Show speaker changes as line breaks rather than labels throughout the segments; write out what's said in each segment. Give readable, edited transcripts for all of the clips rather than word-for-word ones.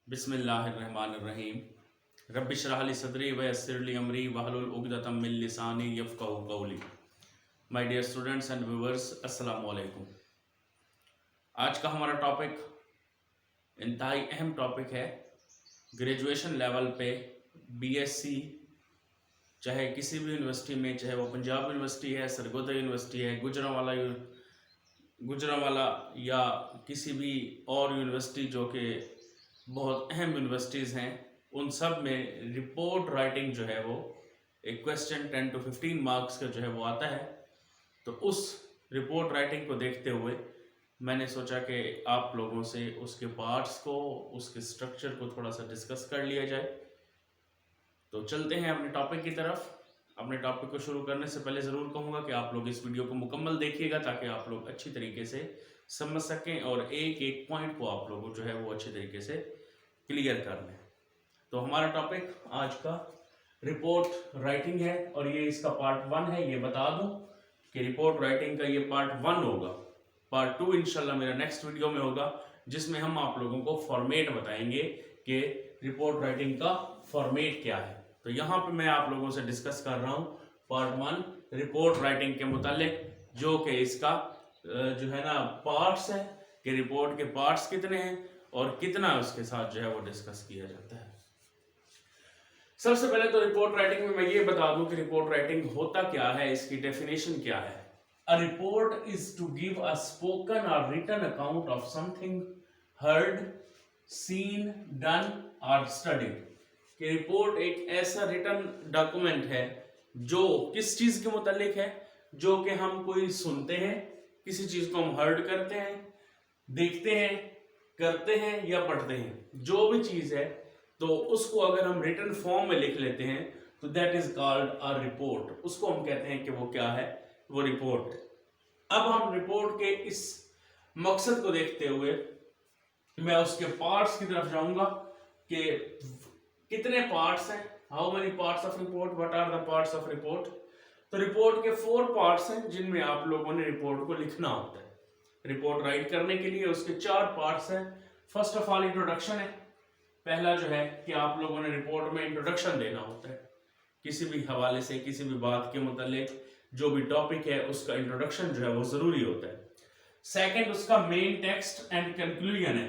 बिस्मिल्लाहिर्रहमानिर्रहीम। रब्बि इश्रह ली सदरी व यस्सिर ली अमरी वहलुल उक़दतम मिन लिसानी यफ़क़हू क़ौली। My dear students and viewers, अस्सलामु अलैकुम। आज का हमारा टॉपिक इंतहाई अहम टॉपिक है। ग्रेजुएशन लेवल पे बीएससी, चाहे किसी भी यूनिवर्सिटी में, चाहे वो पंजाब यूनिवर्सिटी है, सरगोदा यूनिवर्सिटी है, गुजरांवाला या किसी भी और यूनिवर्सिटी जो कि बहुत अहम यूनिवर्सिटीज़ हैं, उन सब में रिपोर्ट राइटिंग जो है वो एक क्वेश्चन 10 to 15 मार्क्स का जो है वो आता है। तो उस रिपोर्ट राइटिंग को देखते हुए मैंने सोचा कि आप लोगों से उसके पार्ट्स को, उसके स्ट्रक्चर को थोड़ा सा डिस्कस कर लिया जाए। तो चलते हैं अपने टॉपिक की तरफ। अपने टॉपिक को शुरू करने से पहले ज़रूर कहूँगा कि आप लोग इस वीडियो को मुकम्मल देखिएगा ताकि आप लोग अच्छी तरीके से समझ सकें और एक एक पॉइंट को आप लोगों जो है वो अच्छे तरीके से क्लियर कर लें। तो हमारा टॉपिक आज का रिपोर्ट राइटिंग है और ये इसका पार्ट 1 है। ये बता दूं कि रिपोर्ट राइटिंग का ये पार्ट 1 होगा। पार्ट 2 इंशाल्लाह मेरा नेक्स्ट वीडियो में होगा, जिसमें हम आप लोगों को फॉर्मेट बताएंगे कि रिपोर्ट राइटिंग का फॉर्मेट क्या है। तो यहाँ पे मैं आप लोगों से डिस्कस कर रहा हूँ पार्ट 1 रिपोर्ट राइटिंग के मुतालिक, जो कि इसका जो है ना पार्ट्स है कि रिपोर्ट के पार्ट्स कितने हैं और कितना उसके साथ जो है वो डिस्कस किया जाता है। सबसे पहले तो रिपोर्ट राइटिंग में मैं ये बता दूं कि रिपोर्ट राइटिंग होता क्या है, इसकी डेफिनेशन क्या है। A report is to give a spoken or written account of something heard, seen, done or studied. कि रिपोर्ट एक ऐसा रिटन डॉक्यूमेंट है जो किस चीज के मुतालिक है, जो कि हम कोई सुनते हैं, किसी चीज को हम हर्ड करते हैं, देखते हैं, करते हैं या पढ़ते हैं, जो भी चीज है, तो उसको अगर हम रिटन फॉर्म में लिख लेते हैं तो that is called a report. उसको हम कहते हैं कि वो क्या है, वो रिपोर्ट। अब हम रिपोर्ट के इस मकसद को देखते हुए मैं उसके पार्ट्स की तरफ जाऊंगा कि कितने पार्ट्स हैं, how many parts of report, what are the parts of report. तो रिपोर्ट के 4 पार्ट्स हैं जिनमें आप लोगों ने रिपोर्ट को लिखना होता है। रिपोर्ट राइट करने के लिए उसके 4 पार्ट्स हैं। फर्स्ट ऑफ ऑल इंट्रोडक्शन है। पहला जो है कि आप लोगों ने रिपोर्ट में इंट्रोडक्शन देना होता है, किसी भी हवाले से, किसी भी बात के मुतालिक जो भी टॉपिक है उसका इंट्रोडक्शन जो है वो जरूरी होता है। सेकंड उसका मेन टेक्स्ट एंड कंक्लूजन है।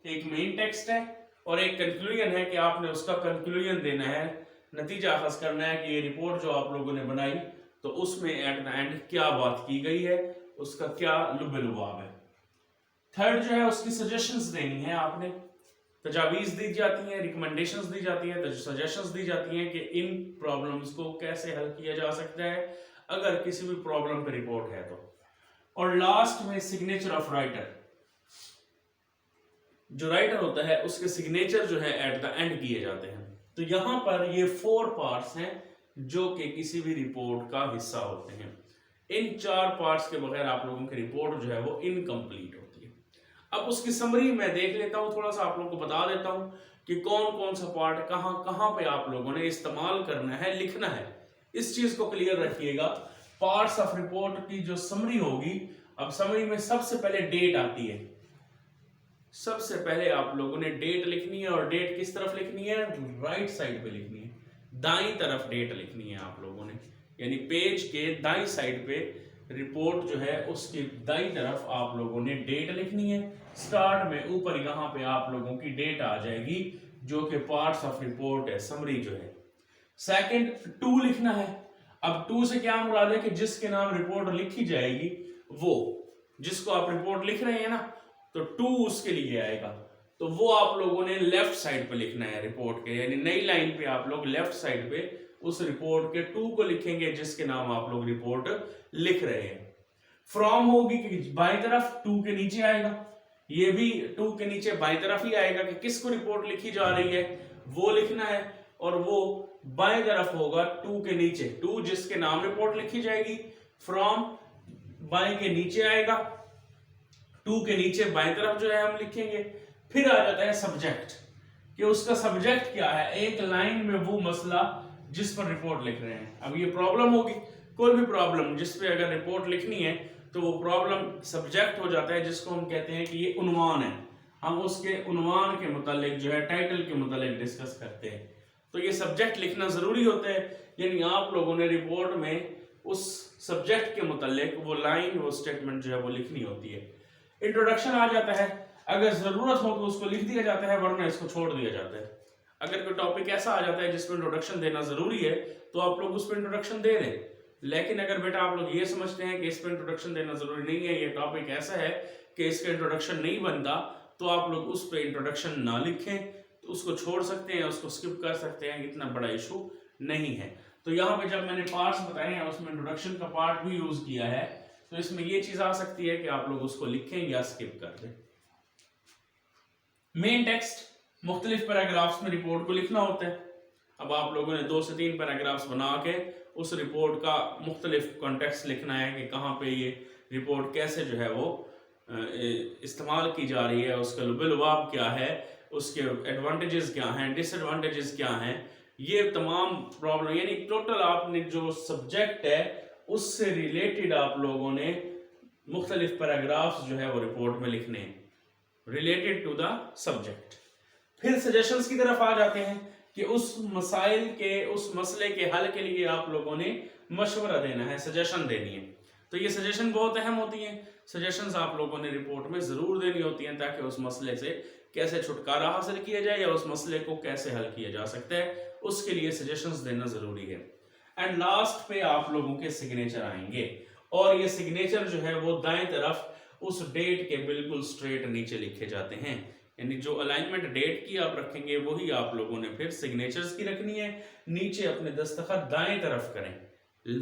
एक मेन टेक्स्ट है और एक कंक्लूजन है कि आपने उसका कंक्लूजन देना है, नतीजा अखज़ करना है कि ये रिपोर्ट जो आप लोगों ने बनाई तो उसमें एट द एंड क्या बात की गई है, उसका क्या लुब-ए-लुबाब है। थर्ड जो है उसकी सजेशंस देनी है आपने, तजावीज़ दी जाती हैं, रिकमेंडेशंस दी जाती हैं, सजेशंस दी जाती हैं कि इन प्रॉब्लम्स को कैसे हल किया जा सकता है अगर किसी भी प्रॉब्लम पे रिपोर्ट है तो। और लास्ट में सिग्नेचर ऑफ राइटर। जो राइटर होता है उसके सिग्नेचर जो है एट द एंड किए जाते हैं। तो यहाँ पर ये 4 पार्ट्स हैं जो कि किसी भी रिपोर्ट का हिस्सा होते हैं। इन 4 पार्ट्स के बगैर आप लोगों की रिपोर्ट जो है वो इनकम्प्लीट होती है। अब उसकी समरी मैं देख लेता हूँ, थोड़ा सा आप लोगों को बता देता हूँ कि कौन कौन सा पार्ट कहाँ कहाँ पे आप लोगों ने इस्तेमाल करना है, लिखना है। इस चीज को क्लियर रखिएगा। पार्ट्स ऑफ रिपोर्ट की जो समरी होगी, अब समरी में सबसे पहले डेट आती है। सबसे पहले आप लोगों ने डेट लिखनी है और डेट किस तरफ लिखनी है, राइट साइड पे लिखनी है, दाईं तरफ डेट लिखनी है आप लोगों ने, यानी पेज के दाईं साइड पे रिपोर्ट जो है उसकी दाईं तरफ आप लोगों ने डेट लिखनी है। स्टार्ट में ऊपर यहाँ पे आप लोगों की डेट आ जाएगी जो कि पार्ट्स ऑफ रिपोर्ट है, समरी जो है। सेकंड 2 लिखना है। अब 2 से क्या मुराद है कि जिसके नाम रिपोर्ट लिखी जाएगी, वो जिसको आप रिपोर्ट लिख रहे हैं ना, तो 2 उसके लिए आएगा। तो वो आप लोगों ने लेफ्ट साइड पे लिखना है रिपोर्ट के, यानी नई लाइन पे आप लोग लेफ्ट साइड पे उस रिपोर्ट के 2 को लिखेंगे जिसके नाम आप लोग रिपोर्ट लिख रहे हैं। फ्रॉम होगी कि बाईं तरफ 2 के नीचे आएगा, ये भी 2 के नीचे बाईं तरफ ही आएगा कि किसको रिपोर्ट लिखी जा रही है वो लिखना है, और वो बाईं तरफ होगा 2 के नीचे, 2 जिसके नाम रिपोर्ट लिखी जाएगी। फ्रॉम बाईं के नीचे आएगा, 2 के नीचे बाईं तरफ जो है हम लिखेंगे। फिर आ जाता है सब्जेक्ट, कि उसका सब्जेक्ट क्या है, एक लाइन में वो मसला जिस पर रिपोर्ट लिख रहे हैं। अब ये प्रॉब्लम होगी, कोई भी प्रॉब्लम जिस पे अगर रिपोर्ट लिखनी है तो वो प्रॉब्लम सब्जेक्ट हो जाता है, जिसको हम कहते हैं कि ये उन्वान है। हम उसके उन्वान के मुतालिक जो है, टाइटल के मुतालिक डिस्कस करते हैं। तो ये सब्जेक्ट लिखना ज़रूरी होता है, यानी आप लोगों ने रिपोर्ट में उस सब्जेक्ट के मुतालिक वो लाइन, वो स्टेटमेंट जो है वो लिखनी होती है। इंट्रोडक्शन आ जाता है, अगर ज़रूरत हो तो उसको लिख दिया जाता है, वरना इसको छोड़ दिया जाता है। अगर कोई टॉपिक ऐसा आ जाता है जिसमें इंट्रोडक्शन देना ज़रूरी है तो आप लोग उस पर इंट्रोडक्शन दे दें। लेकिन अगर बेटा आप लोग ये समझते हैं कि इस पर इंट्रोडक्शन देना ज़रूरी नहीं है, ये टॉपिक ऐसा है कि इसका इंट्रोडक्शन नहीं बनता, तो आप लोग उस पर इंट्रोडक्शन ना लिखें, तो उसको छोड़ सकते हैं, उसको स्किप कर सकते हैं, इतना बड़ा इशू नहीं है। तो यहाँ पे जब मैंने पार्ट्स बताए हैं उसमें इंट्रोडक्शन का पार्ट भी यूज किया है, तो इसमें ये चीज आ सकती है कि आप लोग उसको लिखें या स्किप कर दें। मेन टेक्स्ट मुख्तलिफ पैराग्राफ्स में रिपोर्ट को लिखना होता है। अब आप लोगों ने 2 से 3 पैराग्राफ्स बना के उस रिपोर्ट का मुख्तलिफ कॉन्टेक्स्ट लिखना है कि कहाँ पे ये रिपोर्ट कैसे जो है वो इस्तेमाल की जा रही है, उसका लुब-ए-लुबाब क्या है, उसके एडवांटेजेस क्या हैं, डिसएडवांटेजेस क्या हैं, ये तमाम प्रॉब्लम, यानी टोटल आपने जो सब्जेक्ट है उससे रिलेटेड आप लोगों ने मुख्तलिफ पैराग्राफ्स जो है वो रिपोर्ट में लिखने हैं, रिलेटेड टू द सब्जेक्ट। फिर सजेशंस की तरफ आ जाते हैं कि उस मसाइल के, उस मसले के हल के लिए आप लोगों ने मशवरा देना है, सजेशन देनी है। तो ये सजेशन बहुत अहम होती हैं। सजेशंस आप लोगों ने रिपोर्ट में ज़रूर देनी होती हैं ताकि उस मसले से कैसे छुटकारा हासिल किया जाए या उस मसले को कैसे हल किया जा सकता है, उसके लिए सजेशंस देना ज़रूरी है। एंड लास्ट पे आप लोगों के सिग्नेचर आएंगे, और ये सिग्नेचर जो है वो दाएं तरफ उस डेट के बिल्कुल स्ट्रेट नीचे लिखे जाते हैं, यानी जो अलाइनमेंट डेट की आप रखेंगे वही आप लोगों ने फिर सिग्नेचर्स की रखनी है। नीचे अपने दस्तखत दाएं तरफ करें,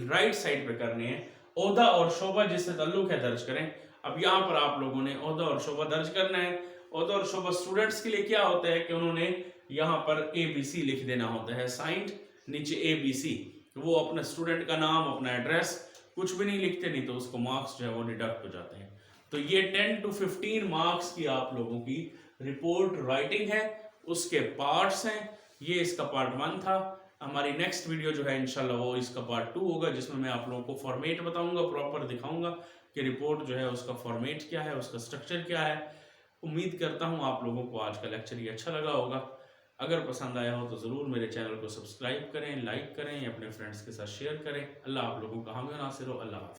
राइट साइड पे करने हैं। ओहदा और शोबा जिससे ताल्लुक है दर्ज करें। अब यहाँ पर आप लोगों ने ओहदा और शोबा दर्ज करना है। ओहदा और शोबा स्टूडेंट्स के लिए क्या होता है कि उन्होंने यहाँ पर ABC लिख देना होता है, साइंड, नीचे ABC, वो अपने स्टूडेंट का नाम, अपना एड्रेस, कुछ भी नहीं लिखते, नहीं तो उसको मार्क्स जो है वो डिडक्ट हो जाते हैं। तो ये 10 to 15 मार्क्स की आप लोगों की रिपोर्ट राइटिंग है, उसके पार्ट्स हैं। ये इसका पार्ट 1 था। हमारी नेक्स्ट वीडियो जो है इंशाल्लाह वो इसका पार्ट 2 होगा, जिसमें मैं आप लोगों को फॉर्मेट बताऊंगा, प्रॉपर दिखाऊंगा कि रिपोर्ट जो है उसका फॉर्मेट क्या है, उसका स्ट्रक्चर क्या है। उम्मीद करता हूँ आप लोगों को आज का लेक्चर ये अच्छा लगा होगा। अगर पसंद आया हो तो ज़रूर मेरे चैनल को सब्सक्राइब करें, लाइक करें, अपने फ्रेंड्स के साथ शेयर करें। अल्लाह आप लोगों का हामी नासिर हो। अल्लाह।